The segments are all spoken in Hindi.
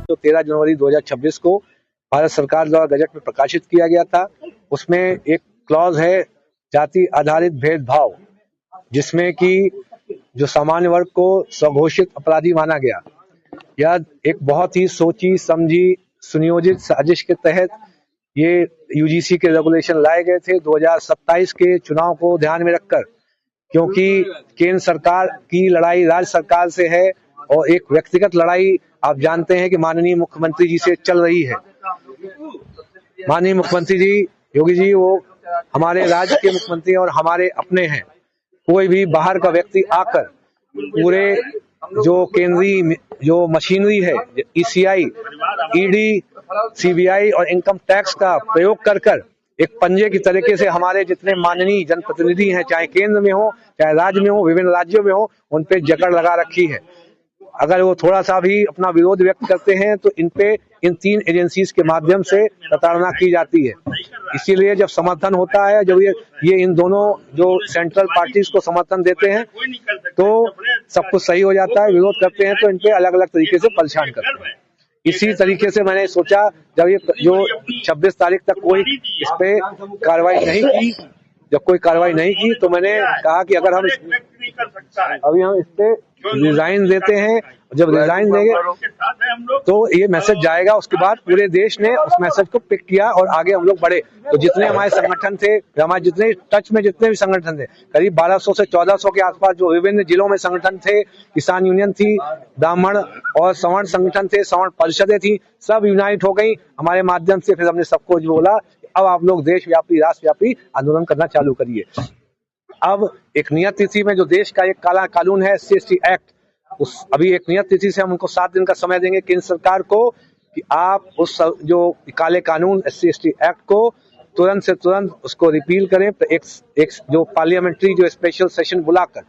जो 13 जनवरी 2026 को भारत सरकार द्वारा गजट में प्रकाशित किया गया था, उसमें एक क्लॉज है जाति आधारित भेदभाव, जिसमें कि जो सामान्य वर्ग को स्वघोषित अपराधी माना गया। यह एक बहुत ही सोची समझी सुनियोजित साजिश के तहत ये यूजीसी के रेगुलेशन लाए गए थे 2027 के चुनाव को ध्यान में रखकर, क्योंकि केंद्र सरकार की लड़ाई राज्य सरकार से है और एक व्यक्तिगत लड़ाई आप जानते हैं कि माननीय मुख्यमंत्री जी से चल रही है। माननीय मुख्यमंत्री जी योगी जी वो हमारे राज्य के मुख्यमंत्री और हमारे अपने हैं। कोई भी बाहर का व्यक्ति आकर पूरे जो केंद्रीय जो मशीनरी है ईसीआई, ईडी, सीबीआई और इनकम टैक्स का प्रयोग कर एक पंजे की तरीके से हमारे जितने माननीय जनप्रतिनिधि हैं, चाहे केंद्र में हो चाहे राज्य में हो, विभिन्न राज्यों में हो, उन पे जकड़ लगा रखी है। अगर वो थोड़ा सा भी अपना विरोध व्यक्त करते हैं तो इन पे इन 3 एजेंसीज के माध्यम से प्रताड़ना की जाती है। इसीलिए जब समर्थन होता है, जब ये इन दोनों जो सेंट्रल पार्टीज को समर्थन देते हैं तो सब कुछ सही हो जाता है। विरोध करते हैं तो इन पे अलग अलग तरीके से परेशान करते हैं। इसी तरीके से मैंने सोचा जब ये जो 26 तारीख तक कोई इस पे कार्रवाई नहीं की, जब कोई कार्रवाई नहीं की तो मैंने कहा कि अगर हम अभी हम इस पे रिजाइन देते हैं, जब रिजाइन देंगे तो ये मैसेज जाएगा। उसके बाद पूरे देश ने उस मैसेज को पिक किया और आगे हम लोग बढ़े। तो जितने हमारे संगठन थे, हमारे जितने टच में जितने भी संगठन थे, करीब 1200 से 1400 के आसपास जो विभिन्न जिलों में संगठन थे, किसान यूनियन थी, ब्राह्मण और सवर्ण संगठन थे, सवर्ण परिषदें थी, सब यूनाइट हो गई हमारे माध्यम से। फिर हमने सबको बोला अब आप लोग देशव्यापी राष्ट्रव्यापी आंदोलन करना चालू करिए। अब एक नियत तिथि में जो देश का एक काला कानून है SC/ST एक्ट, उस अभी एक नियत तिथि से हम उनको 7 दिन का समय देंगे केंद्र सरकार को कि आप उस जो काले कानून SC/ST एक्ट को तुरंत से तुरंत उसको रिपील करें। एक जो पार्लियामेंट्री जो स्पेशल सेशन बुलाकर,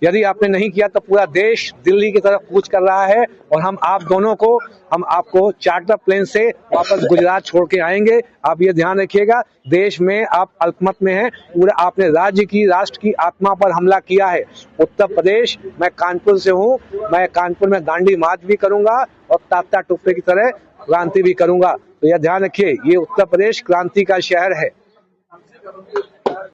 यदि आपने नहीं किया तो पूरा देश दिल्ली की तरफ कूच कर रहा है और हम आपको चार्टर प्लेन से वापस गुजरात छोड़ के आएंगे। आप ये ध्यान रखिएगा, देश में आप अल्पमत में हैं, पूरा आपने राज्य की राष्ट्र की आत्मा पर हमला किया है। उत्तर प्रदेश, मैं कानपुर से हूँ, मैं कानपुर में दांडी मार्च भी करूंगा और तात्या टोपे की तरह क्रांति भी करूंगा। तो यह ध्यान रखिए, ये उत्तर प्रदेश क्रांति का शहर है।